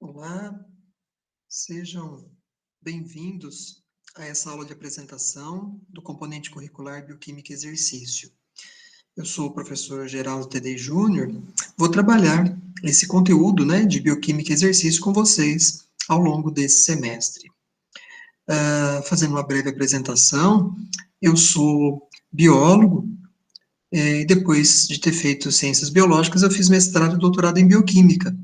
Olá, sejam bem-vindos a essa aula de apresentação do componente curricular Bioquímica e Exercício. Eu sou o professor Geraldo Tedei Júnior, vou trabalhar esse conteúdo, de Bioquímica e Exercício com vocês ao longo desse semestre. Fazendo uma breve apresentação, eu sou biólogo, e depois de ter feito Ciências Biológicas, eu fiz mestrado e doutorado em Bioquímica.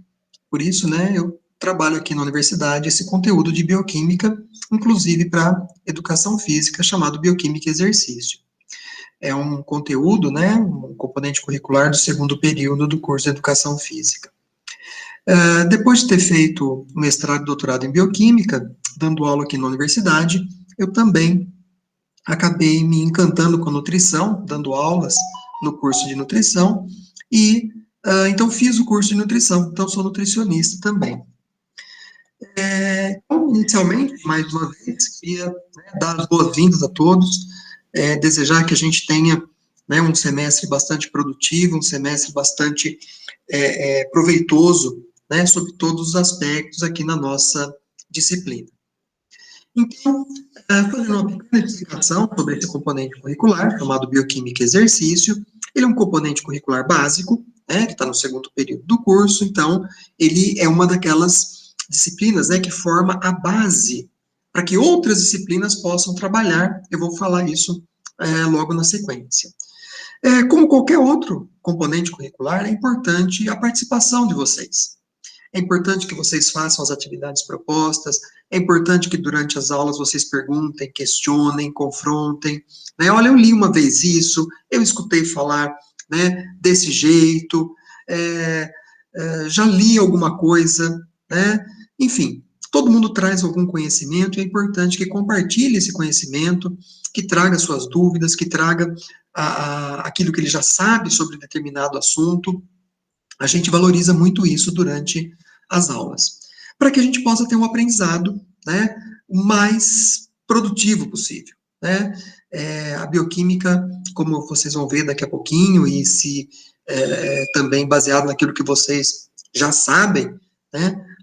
Por isso, eu trabalho aqui na universidade esse conteúdo de bioquímica, inclusive para educação física, chamado Bioquímica e Exercício. É um conteúdo, um componente curricular do segundo período do curso de Educação Física. Depois de ter feito mestrado e doutorado em bioquímica, dando aula aqui na universidade, eu também acabei me encantando com nutrição, dando aulas no curso de nutrição, e então fiz o curso de nutrição, então sou nutricionista também. Inicialmente, mais uma vez, queria dar as boas-vindas a todos, desejar que a gente tenha um semestre bastante produtivo, um semestre bastante proveitoso, sobre todos os aspectos aqui na nossa disciplina. Então, fazendo uma pequena explicação sobre esse componente curricular, chamado Bioquímica e Exercício, ele é um componente curricular básico, que está no segundo período do curso, então, ele é uma daquelas disciplinas, que forma a base para que outras disciplinas possam trabalhar. Eu vou falar isso logo na sequência. Como qualquer outro componente curricular, é importante a participação de vocês. É importante que vocês façam as atividades propostas, é importante que durante as aulas vocês perguntem, questionem, confrontem. Olha, eu li uma vez isso, eu escutei falar desse jeito, já li alguma coisa, enfim, todo mundo traz algum conhecimento e é importante que compartilhe esse conhecimento, que traga suas dúvidas, que traga aquilo que ele já sabe sobre determinado assunto. A gente valoriza muito isso durante as aulas, para que a gente possa ter um aprendizado, o mais produtivo possível, a bioquímica, como vocês vão ver daqui a pouquinho, e se também baseado naquilo que vocês já sabem,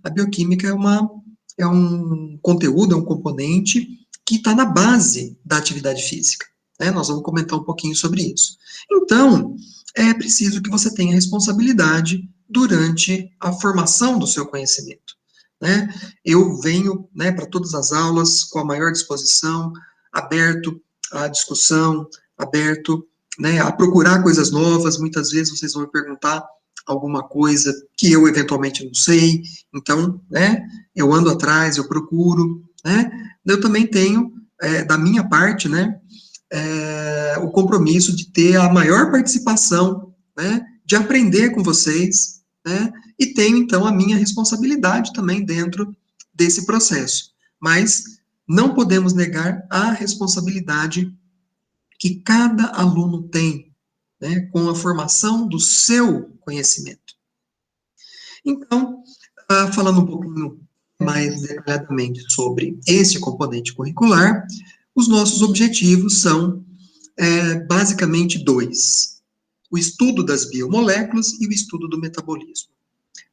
a bioquímica é um conteúdo, é um componente que está na base da atividade física. Nós vamos comentar um pouquinho sobre isso. Então, é preciso que você tenha responsabilidade durante a formação do seu conhecimento. Eu venho para todas as aulas com a maior disposição, aberto à discussão, aberto a procurar coisas novas. Muitas vezes vocês vão me perguntar alguma coisa que eu eventualmente não sei, então, eu ando atrás, eu procuro, Eu também tenho, da minha parte, o compromisso de ter a maior participação, de aprender com vocês, e tenho, então, a minha responsabilidade também dentro desse processo. Mas não podemos negar a responsabilidade que cada aluno tem, com a formação do seu conhecimento. Então, falando um pouquinho mais detalhadamente sobre esse componente curricular, os nossos objetivos são basicamente dois: o estudo das biomoléculas e o estudo do metabolismo.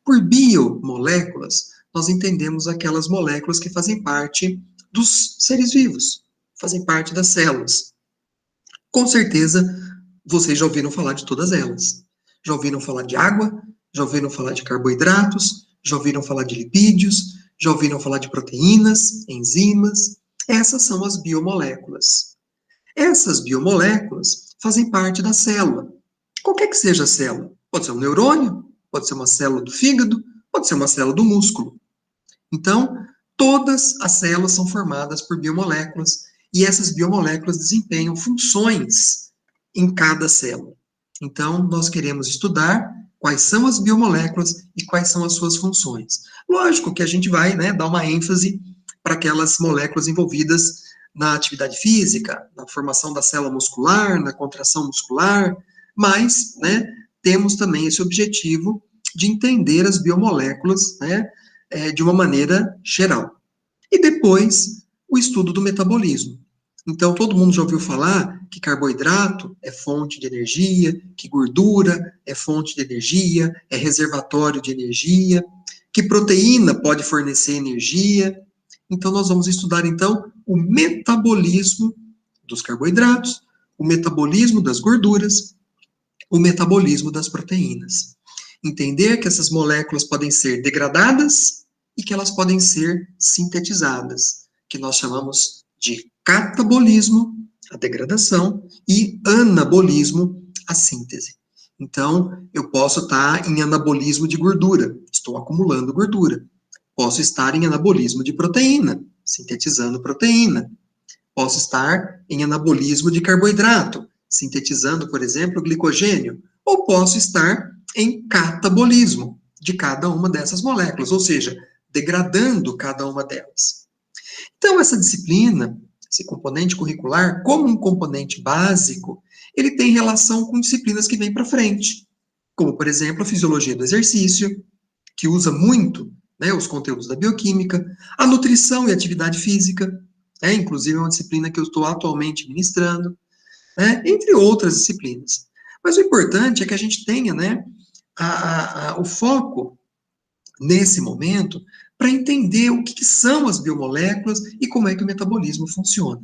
Por biomoléculas, nós entendemos aquelas moléculas que fazem parte dos seres vivos, fazem parte das células. Com certeza, vocês já ouviram falar de todas elas. Já ouviram falar de água, já ouviram falar de carboidratos, já ouviram falar de lipídios, já ouviram falar de proteínas, enzimas. Essas são as biomoléculas. Essas biomoléculas fazem parte da célula. Qualquer que seja a célula. Pode ser um neurônio, pode ser uma célula do fígado, pode ser uma célula do músculo. Então, todas as células são formadas por biomoléculas, e essas biomoléculas desempenham funções em cada célula. Então, nós queremos estudar quais são as biomoléculas e quais são as suas funções. Lógico que a gente vai dar uma ênfase para aquelas moléculas envolvidas na atividade física, na formação da célula muscular, na contração muscular, mas temos também esse objetivo de entender as biomoléculas de uma maneira geral. E depois, o estudo do metabolismo. Então, todo mundo já ouviu falar que carboidrato é fonte de energia, que gordura é fonte de energia, é reservatório de energia. Que proteína pode fornecer energia? Então, nós vamos estudar, então, o metabolismo dos carboidratos, o metabolismo das gorduras, o metabolismo das proteínas. Entender que essas moléculas podem ser degradadas e que elas podem ser sintetizadas, que nós chamamos de catabolismo, a degradação, e anabolismo, a síntese. Então, eu posso estar em anabolismo de gordura, estou acumulando gordura. Posso estar em anabolismo de proteína, sintetizando proteína. Posso estar em anabolismo de carboidrato, sintetizando, por exemplo, glicogênio. Ou posso estar em catabolismo de cada uma dessas moléculas, ou seja, degradando cada uma delas. Então, essa disciplina, esse componente curricular, como um componente básico, ele tem relação com disciplinas que vêm para frente, como, por exemplo, a fisiologia do exercício, que usa muito, né, os conteúdos da bioquímica, a nutrição e atividade física, inclusive é uma disciplina que eu estou atualmente ministrando, entre outras disciplinas. Mas o importante é que a gente tenha, né, o foco nesse momento para entender o que são as biomoléculas e como é que o metabolismo funciona.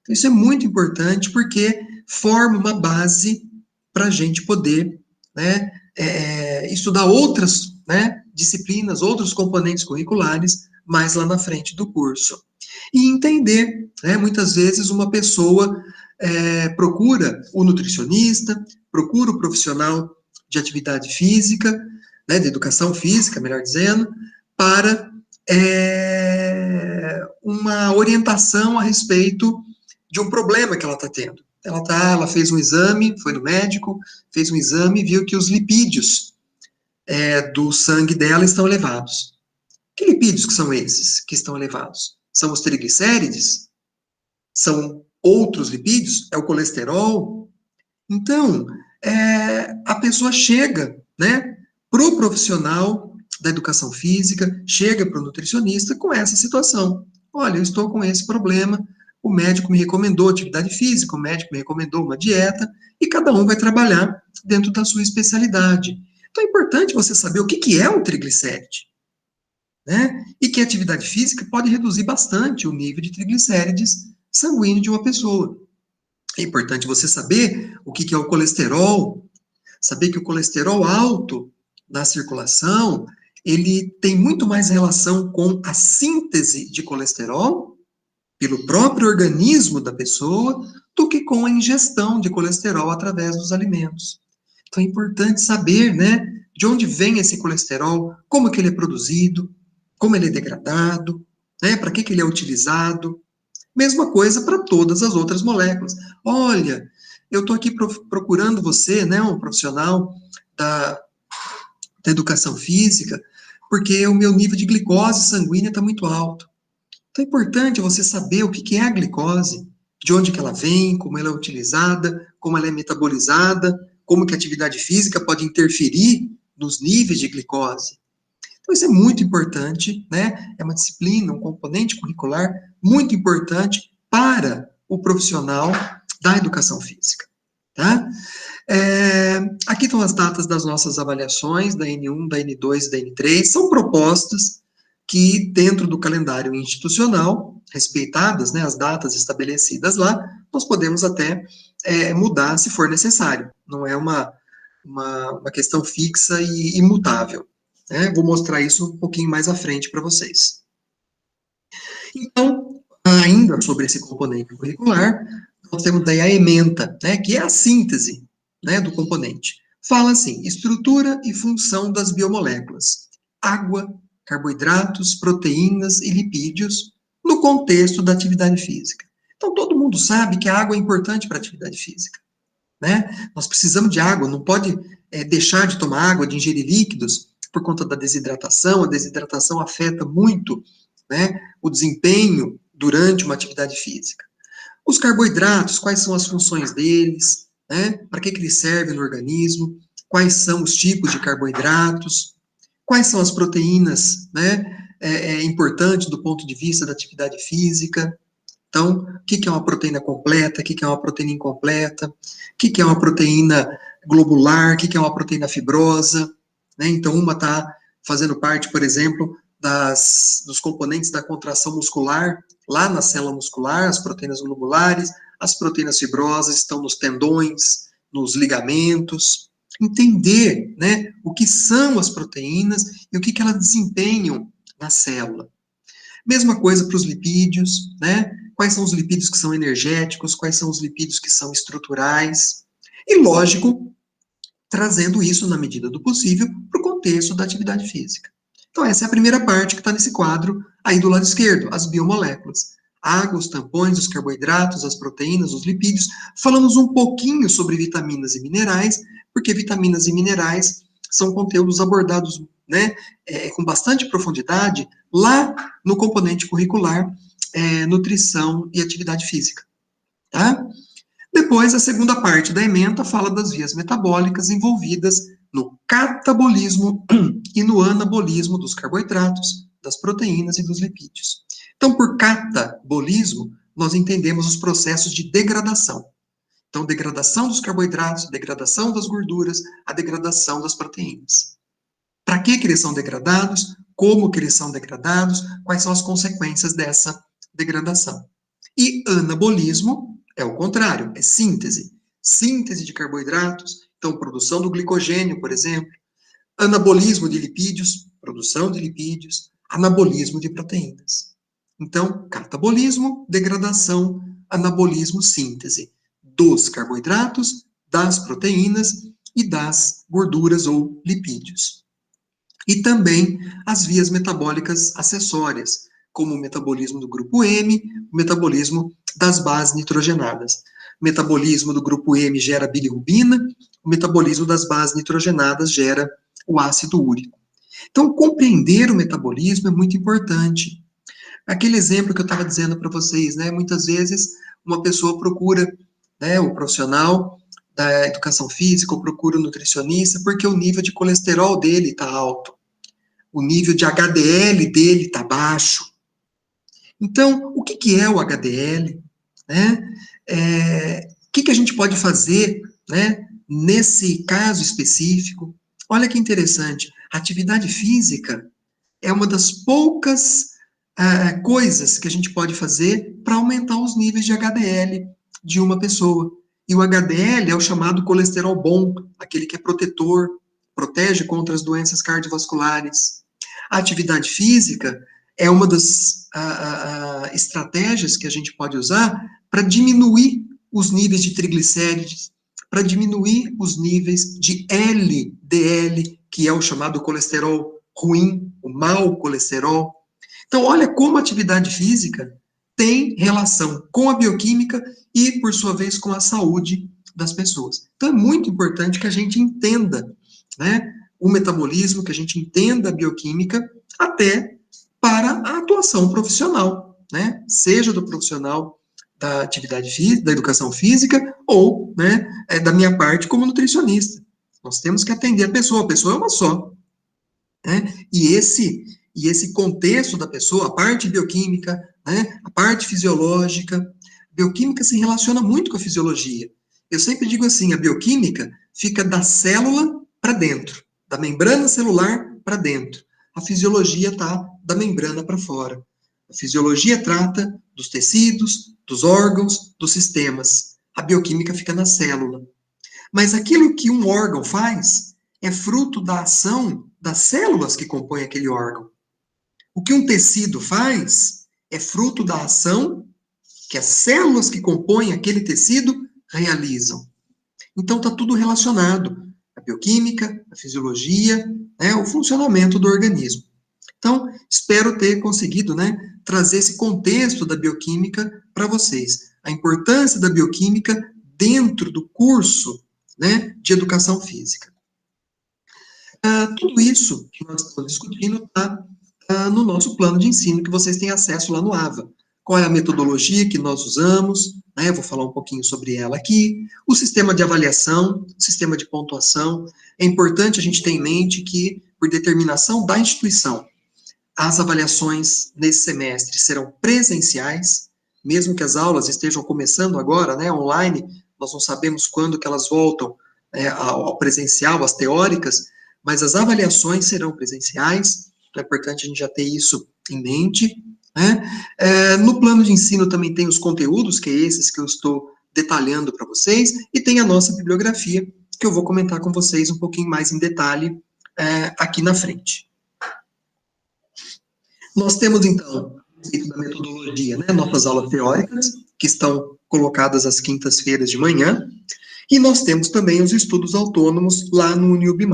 Então, isso é muito importante porque forma uma base para a gente poder, né, estudar outras, né, disciplinas, outros componentes curriculares mais lá na frente do curso. E entender, né, muitas vezes uma pessoa procura o nutricionista, procura o profissional de atividade física, né, de educação física, melhor dizendo, para uma orientação a respeito de um problema que ela está tendo. Ela fez um exame, foi no médico, fez um exame e viu que os lipídios do sangue dela estão elevados. Que lipídios que são esses que estão elevados? São os triglicérides? São outros lipídios? É o colesterol? Então, a pessoa chega, né, para o profissional da educação física, chega para o nutricionista com essa situação. Olha, eu estou com esse problema, o médico me recomendou atividade física, o médico me recomendou uma dieta, e cada um vai trabalhar dentro da sua especialidade. Então, é importante você saber o que é um triglicéride, né? E que a atividade física pode reduzir bastante o nível de triglicérides sanguíneo de uma pessoa. É importante você saber o que é o colesterol, saber que o colesterol alto na circulação, ele tem muito mais relação com a síntese de colesterol pelo próprio organismo da pessoa do que com a ingestão de colesterol através dos alimentos. Então é importante saber, né, de onde vem esse colesterol, como que ele é produzido, como ele é degradado, né, para que ele é utilizado. Mesma coisa para todas as outras moléculas. Olha, eu estou aqui procurando você, né, um profissional da educação física, porque o meu nível de glicose sanguínea está muito alto. Então é importante você saber o que é a glicose, de onde que ela vem, como ela é utilizada, como ela é metabolizada, como que a atividade física pode interferir nos níveis de glicose. Então isso é muito importante, né? É uma disciplina, um componente curricular muito importante para o profissional da educação física, tá? Aqui estão as datas das nossas avaliações, da N1, da N2 e da N3, são propostas que, dentro do calendário institucional, respeitadas, né, as datas estabelecidas lá, nós podemos até mudar se for necessário, não é uma questão fixa e imutável, né? Vou mostrar isso um pouquinho mais à frente para vocês. Então, ainda sobre esse componente curricular, nós temos daí a ementa, né, que é a síntese, né, do componente. Fala assim, estrutura e função das biomoléculas, água, carboidratos, proteínas e lipídios, no contexto da atividade física. Então, todo mundo sabe que a água é importante para a atividade física, né? Nós precisamos de água, não pode deixar de tomar água, de ingerir líquidos, por conta da desidratação. A desidratação afeta muito, né, o desempenho durante uma atividade física. Os carboidratos, quais são as funções deles, né? Para que eles servem no organismo, quais são os tipos de carboidratos, quais são as proteínas, né, importantes do ponto de vista da atividade física. Então, o que é uma proteína completa, o que é uma proteína incompleta, o que é uma proteína globular, o que é uma proteína fibrosa, né? Então, uma está fazendo parte, por exemplo, dos componentes da contração muscular, lá na célula muscular, as proteínas globulares, as proteínas fibrosas estão nos tendões, nos ligamentos. Entender, né, o que são as proteínas e o que elas desempenham na célula. Mesma coisa para os lipídios, né? Quais são os lipídios que são energéticos, quais são os lipídios que são estruturais. E, lógico, trazendo isso, na medida do possível, para o contexto da atividade física. Então, essa é a primeira parte que está nesse quadro aí do lado esquerdo, as biomoléculas. Água, os tampões, os carboidratos, as proteínas, os lipídios. Falamos um pouquinho sobre vitaminas e minerais, porque vitaminas e minerais são conteúdos abordados, né, com bastante profundidade lá no componente curricular, nutrição e atividade física. Tá? Depois, a segunda parte da ementa fala das vias metabólicas envolvidas no catabolismo e no anabolismo dos carboidratos, das proteínas e dos lipídios. Então, por catabolismo, nós entendemos os processos de degradação. Então, degradação dos carboidratos, degradação das gorduras, a degradação das proteínas. Para que eles são degradados? Como que eles são degradados? Quais são as consequências dessa degradação? E anabolismo é o contrário, é síntese. Síntese de carboidratos, então produção do glicogênio, por exemplo. Anabolismo de lipídios, produção de lipídios. Anabolismo de proteínas. Então, catabolismo, degradação, anabolismo, síntese dos carboidratos, das proteínas e das gorduras ou lipídios. E também as vias metabólicas acessórias, como o metabolismo do grupo M, o metabolismo das bases nitrogenadas. O metabolismo do grupo M gera bilirrubina, o metabolismo das bases nitrogenadas gera o ácido úrico. Então, compreender o metabolismo é muito importante. Aquele exemplo que eu estava dizendo para vocês, né? Muitas vezes uma pessoa procura, né, o profissional da educação física, ou procura o nutricionista, porque o nível de colesterol dele está alto. O nível de HDL dele está baixo. Então, o que é o HDL? Né? O que a gente pode fazer, né, nesse caso específico? Olha que interessante, a atividade física é uma das poucas coisas que a gente pode fazer para aumentar os níveis de HDL de uma pessoa. E o HDL é o chamado colesterol bom, aquele que é protetor, protege contra as doenças cardiovasculares. A atividade física é uma das estratégias que a gente pode usar para diminuir os níveis de triglicérides, para diminuir os níveis de LDL, que é o chamado colesterol ruim, o mau colesterol. Então, olha como a atividade física tem relação com a bioquímica e, por sua vez, com a saúde das pessoas. Então, é muito importante que a gente entenda, né, o metabolismo, que a gente entenda a bioquímica, até para a atuação profissional, né, seja do profissional da atividade física, da educação física, ou, né, da minha parte como nutricionista. Nós temos que atender a pessoa é uma só. Né? E esse contexto da pessoa, a parte bioquímica, né, a parte fisiológica, a bioquímica se relaciona muito com a fisiologia. Eu sempre digo assim, a bioquímica fica da célula para dentro, da membrana celular para dentro. A fisiologia está da membrana para fora. A fisiologia trata dos tecidos, dos órgãos, dos sistemas. A bioquímica fica na célula. Mas aquilo que um órgão faz é fruto da ação das células que compõem aquele órgão. O que um tecido faz é fruto da ação que as células que compõem aquele tecido realizam. Então, está tudo relacionado. A bioquímica, a fisiologia, né, o funcionamento do organismo. Então, espero ter conseguido, né, trazer esse contexto da bioquímica para vocês. A importância da bioquímica dentro do curso, né, de educação física. Tudo isso que nós estamos discutindo está no nosso plano de ensino, que vocês têm acesso lá no AVA. Qual é a metodologia que nós usamos, né, eu vou falar um pouquinho sobre ela aqui, o sistema de avaliação, sistema de pontuação. É importante a gente ter em mente que, por determinação da instituição, as avaliações nesse semestre serão presenciais, mesmo que as aulas estejam começando agora, né, online, nós não sabemos quando que elas voltam ao presencial, as teóricas, mas as avaliações serão presenciais, então é importante a gente já ter isso em mente, né? No plano de ensino também tem os conteúdos, que é esses que eu estou detalhando para vocês, e tem a nossa bibliografia, que eu vou comentar com vocês um pouquinho mais em detalhe aqui na frente. Nós temos, então, a respeito da metodologia, né, nossas aulas teóricas, que estão colocadas às quintas-feiras de manhã, e nós temos também os estudos autônomos lá no Uniub+.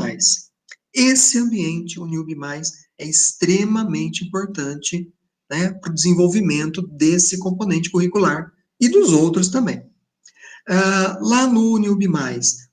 Esse ambiente, o Uniub+, é extremamente importante, né, para o desenvolvimento desse componente curricular e dos outros também. Lá no Uniub+,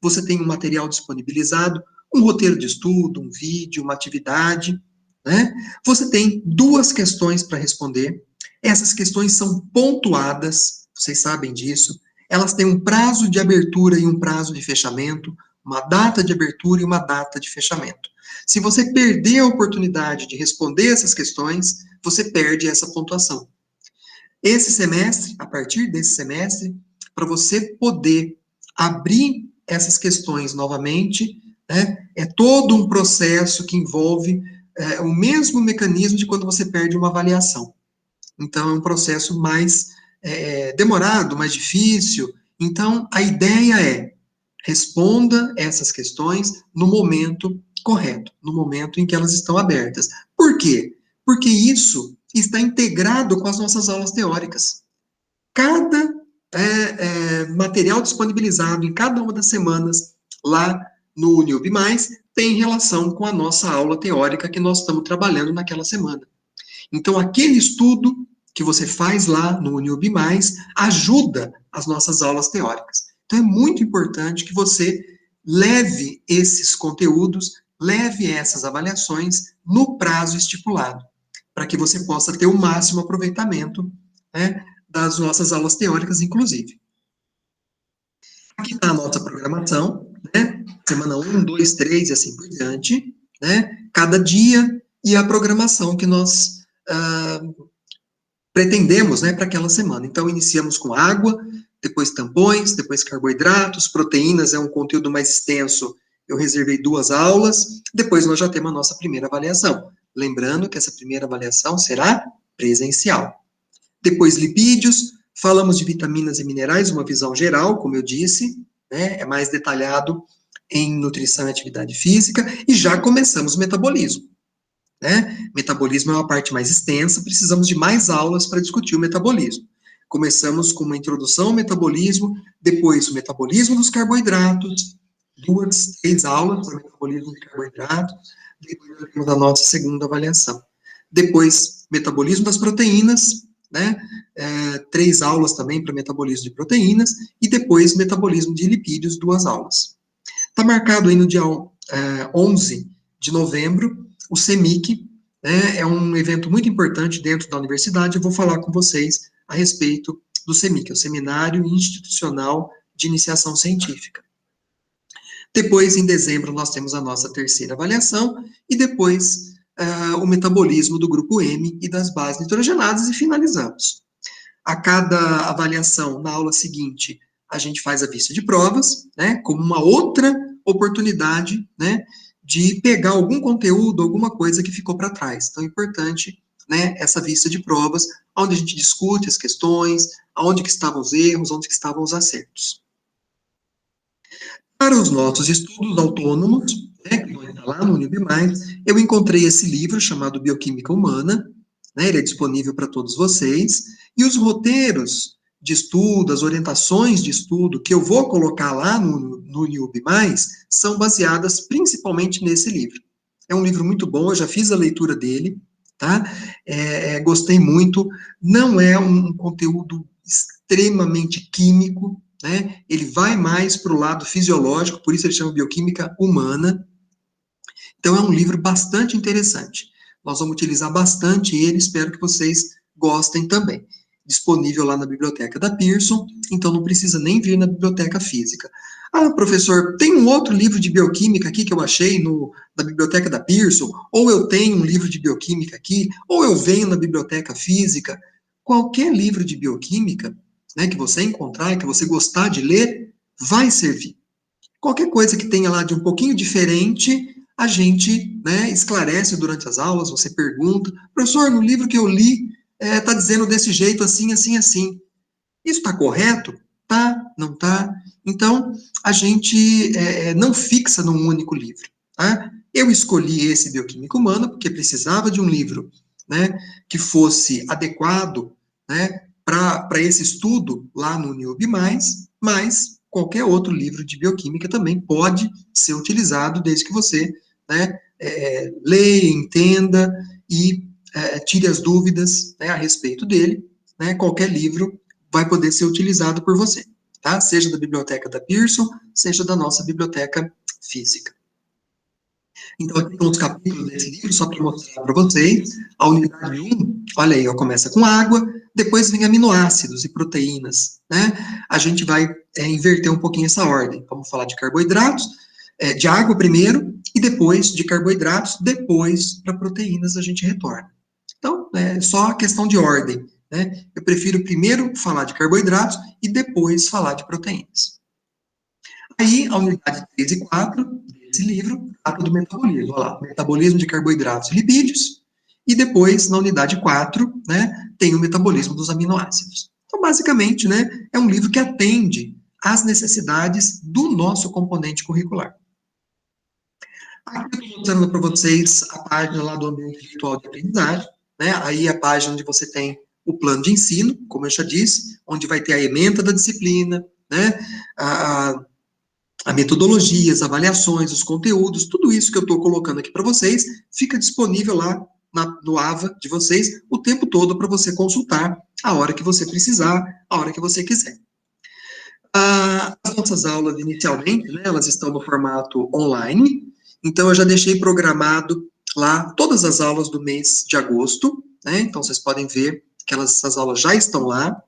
você tem um material disponibilizado, um roteiro de estudo, um vídeo, uma atividade, né? Você tem 2 questões para responder. Essas questões são pontuadas, vocês sabem disso. Elas têm um prazo de abertura e um prazo de fechamento, uma data de abertura e uma data de fechamento. Se você perder a oportunidade de responder essas questões, você perde essa pontuação. Esse semestre, a partir desse semestre, para você poder abrir essas questões novamente, né, é todo um processo que envolve o mesmo mecanismo de quando você perde uma avaliação. Então, é um processo mais demorado, mais difícil. Então, a ideia é, responda essas questões no momento correto, no momento em que elas estão abertas. Por quê? Porque isso está integrado com as nossas aulas teóricas. Cada material disponibilizado em cada uma das semanas lá no Uniub+, tem relação com a nossa aula teórica que nós estamos trabalhando naquela semana. Então, aquele estudo que você faz lá no Uniub+, ajuda as nossas aulas teóricas. Então, é muito importante que você leve esses conteúdos, leve essas avaliações no prazo estipulado, para que você possa ter o máximo aproveitamento, né, das nossas aulas teóricas, inclusive. Aqui está a nossa programação, né? Semana 1, 2, 3 e assim por diante, né? Cada dia e a programação que nós pretendemos, né, para aquela semana. Então, iniciamos com água, depois tampões, depois carboidratos, proteínas é um conteúdo mais extenso, eu reservei 2 aulas, depois nós já temos a nossa primeira avaliação. Lembrando que essa primeira avaliação será presencial. Depois, lipídios, falamos de vitaminas e minerais, uma visão geral, como eu disse, né, é mais detalhado em nutrição e atividade física, e já começamos o metabolismo. Né? Metabolismo é uma parte mais extensa, precisamos de mais aulas para discutir o metabolismo. Começamos com uma introdução ao metabolismo, depois o metabolismo dos carboidratos, 2, 3 aulas para o metabolismo de carboidratos, depois temos a nossa segunda avaliação. Depois, metabolismo das proteínas, né? 3 aulas também para metabolismo de proteínas, e depois metabolismo de lipídios, 2 aulas. Está marcado aí no dia 11 de novembro, o CEMIC, né, é um evento muito importante dentro da universidade, eu vou falar com vocês a respeito do CEMIC, é o Seminário Institucional de Iniciação Científica. Depois, em dezembro, nós temos a nossa terceira avaliação, e depois o metabolismo do grupo M e das bases nitrogenadas, e finalizamos. A cada avaliação, na aula seguinte, a gente faz a vista de provas, né, como uma outra oportunidade, né, de pegar algum conteúdo, alguma coisa que ficou para trás. Então, é importante, né, essa vista de provas, onde a gente discute as questões, onde que estavam os erros, onde que estavam os acertos. Para os nossos estudos autônomos, né, que vão estar lá no Uniub+, eu encontrei esse livro chamado Bioquímica Humana, né, ele é disponível para todos vocês, e os roteiros de estudo, as orientações de estudo que eu vou colocar lá no Uniub+, são baseadas principalmente nesse livro. É um livro muito bom, eu já fiz a leitura dele, tá? Gostei muito, não é um conteúdo extremamente químico, né? Ele vai mais para o lado fisiológico, por isso ele chama Bioquímica Humana. Então, é um livro bastante interessante. Nós vamos utilizar bastante ele, espero que vocês gostem também. Disponível lá na biblioteca da Pearson, então não precisa nem vir na biblioteca física. Ah, professor, tem um outro livro de bioquímica aqui que eu achei na biblioteca da Pearson, ou eu tenho um livro de bioquímica aqui, ou eu venho na biblioteca física. Qualquer livro de bioquímica, né, que você encontrar e que você gostar de ler, vai servir. Qualquer coisa que tenha lá de um pouquinho diferente, a gente, né, esclarece durante as aulas, você pergunta, professor, no livro que eu li, está dizendo desse jeito, assim, assim, assim. Isso está correto? Tá, não tá? Então, a gente não fixa num único livro, tá? Eu escolhi esse Bioquímica Humana porque precisava de um livro, né, que fosse adequado, né, para esse estudo lá no UniUB+, mas qualquer outro livro de bioquímica também pode ser utilizado desde que você, né, leia, entenda e tire as dúvidas, né, a respeito dele, né, qualquer livro vai poder ser utilizado por você, tá? Seja da biblioteca da Pearson, seja da nossa biblioteca física. Então, aqui estão os capítulos desse livro, só para mostrar para vocês. A unidade 1, olha aí, ó, começa com água, depois vem aminoácidos e proteínas, né? A gente vai inverter um pouquinho essa ordem. Vamos falar de carboidratos, de água primeiro, e depois de carboidratos, depois para proteínas a gente retorna. Então, é só questão de ordem, né? Eu prefiro primeiro falar de carboidratos e depois falar de proteínas. Aí, a unidade 3 e 4 desse livro trata do metabolismo. Olha lá, metabolismo de carboidratos e lipídios. E depois, na unidade 4, né, tem o metabolismo dos aminoácidos. Então, basicamente, né, é um livro que atende às necessidades do nosso componente curricular. Aqui eu estou mostrando para vocês a página lá do ambiente virtual de aprendizagem, né? Aí a página onde você tem o plano de ensino, como eu já disse, onde vai ter a ementa da disciplina, né? A metodologia, as avaliações, os conteúdos, tudo isso que eu estou colocando aqui para vocês, fica disponível lá no AVA de vocês o tempo todo para você consultar a hora que você precisar, a hora que você quiser. As nossas aulas, inicialmente, né, elas estão no formato online, então eu já deixei programado lá todas as aulas do mês de agosto, né, então vocês podem ver que essas aulas já estão lá,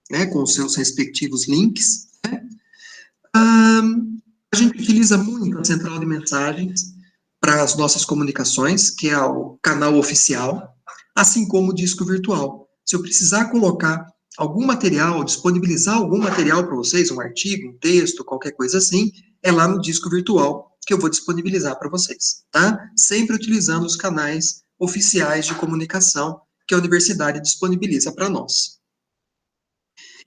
né, com os seus respectivos links, né. A gente utiliza muito a central de mensagens para as nossas comunicações, que é o canal oficial, assim como o disco virtual. Se eu precisar colocar algum material, disponibilizar algum material para vocês, um artigo, um texto, qualquer coisa assim, é lá no disco virtual que eu vou disponibilizar para vocês, tá? Sempre utilizando os canais oficiais de comunicação que a universidade disponibiliza para nós.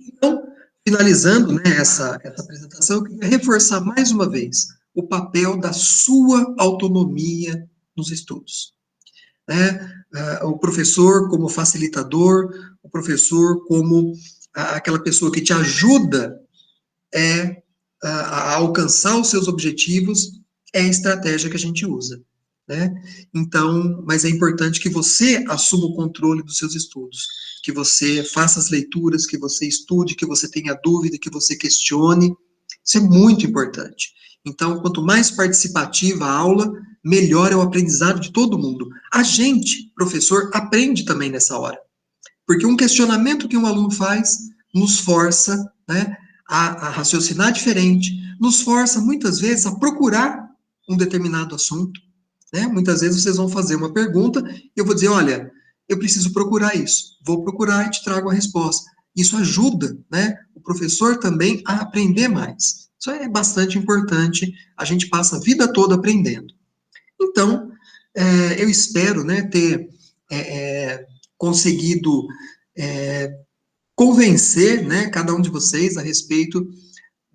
Então, finalizando, né, essa apresentação, eu queria reforçar mais uma vez o papel da sua autonomia nos estudos, né? O professor como facilitador, o professor como aquela pessoa que te ajuda a alcançar os seus objetivos, é a estratégia que a gente usa, né? Então, mas é importante que você assuma o controle dos seus estudos, que você faça as leituras, que você estude, que você tenha dúvida, que você questione. Isso é muito importante. Então, quanto mais participativa a aula, melhor é o aprendizado de todo mundo. A gente, professor, aprende também nessa hora. Porque um questionamento que um aluno faz nos força, né, a raciocinar diferente, nos força, muitas vezes, a procurar um determinado assunto, né? Muitas vezes vocês vão fazer uma pergunta e eu vou dizer, olha, eu preciso procurar isso. Vou procurar e te trago a resposta. Isso ajuda, né, o professor também a aprender mais. Isso é bastante importante, a gente passa a vida toda aprendendo. Então, eu espero, né, ter conseguido convencer, né, cada um de vocês a respeito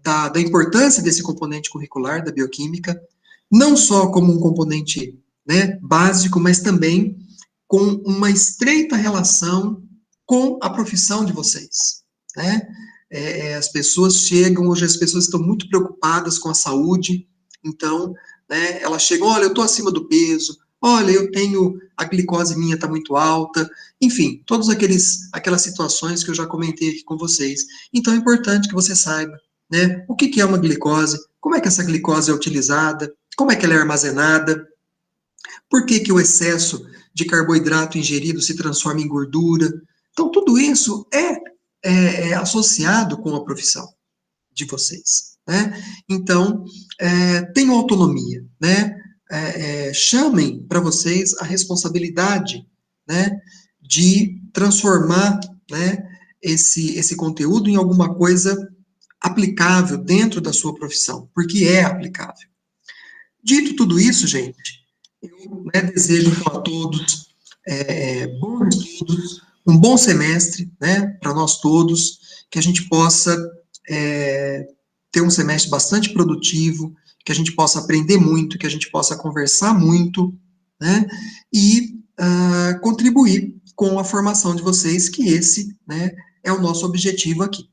da importância desse componente curricular da bioquímica, não só como um componente, né, básico, mas também com uma estreita relação com a profissão de vocês, né? As pessoas chegam, hoje as pessoas estão muito preocupadas com a saúde, então, né, elas chegam, olha, eu estou acima do peso, olha, eu tenho, a glicose minha está muito alta, enfim, todas aquelas situações que eu já comentei aqui com vocês. Então, é importante que você saiba, né, o que é uma glicose, como é que essa glicose é utilizada, como é que ela é armazenada, por que o excesso de carboidrato ingerido se transforma em gordura. Então, tudo isso é associado com a profissão de vocês, né? Então, tenham autonomia, né? Chamem para vocês a responsabilidade, né, de transformar, né, esse conteúdo em alguma coisa aplicável dentro da sua profissão, porque é aplicável. Dito tudo isso, gente, eu, né, desejo então, a todos bons estudos, um bom semestre, né, para nós todos, que a gente possa ter um semestre bastante produtivo, que a gente possa aprender muito, que a gente possa conversar muito, né, e contribuir com a formação de vocês, que esse, né, é o nosso objetivo aqui.